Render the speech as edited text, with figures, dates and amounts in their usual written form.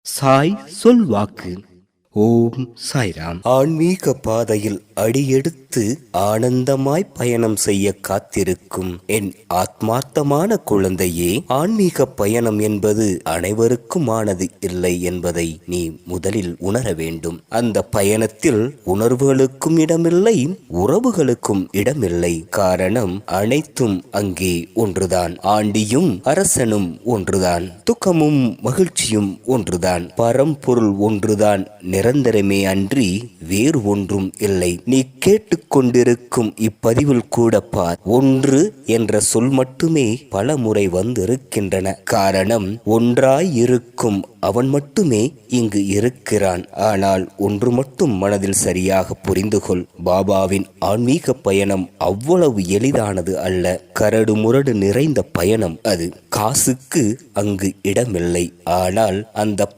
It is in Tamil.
சாய் சொல்வாக்கு. ஓம் சாய்ராம். ஆன்மீக பாதையில் அடியெடுத்து ஆனந்தமாய் பயணம் செய்ய காத்திருக்கும் என் ஆத்மார்த்தமான குழந்தையே, ஆன்மீக பயணம் என்பது அனைவருக்குமானது இல்லை என்பதை நீ முதலில் உணர வேண்டும். அந்த பயணத்தில் உணர்வுகளுக்கும் இடமில்லை, உறவுகளுக்கும் இடமில்லை. காரணம், அனைத்தும் அங்கே ஒன்றுதான். ஆண்டியும் அரசனும் ஒன்றுதான், துக்கமும் மகிழ்ச்சியும் ஒன்றுதான், பரம்பொருள் ஒன்றுதான், நிரந்தரமே அன்றி வேறு ஒன்றும் இல்லை. நீ கேட்டுக்கொண்டிருக்கும் இப்பதிவில் கூட பார், ஒன்று என்ற சொல் மட்டுமே பல முறை வந்திருக்கின்றன. காரணம், ஒன்றாய் இருக்கும் அவன் மட்டுமே இங்கு இருக்கிறான். ஆனால் ஒன்று மட்டும் மனதில் சரியாக புரிந்து கொள், பாபாவின் ஆன்மீக பயணம் அவ்வளவு எளிதானது அல்ல. கரடு முரடு நிறைந்த பயணம் அது. காசுக்கு அங்கு இடமில்லை. ஆனால் அந்த